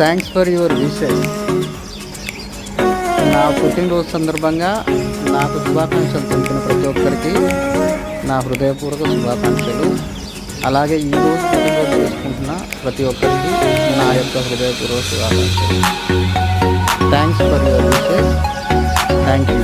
Thanks for your wishes. నా పుట్టినరోజు సందర్భంగా నాకు శుభాకాంక్షలు తెలిపిన ప్రతి ఒక్కరికి నా హృదయపూర్వక శుభాకాంక్షలు. అలాగే ఈరోజు పుట్టినరోజు చేసుకుంటున్న ప్రతి ఒక్కరికి నా యొక్క హృదయపూర్వక శుభాకాంక్షలు. Thanks for your wishes. Thank you.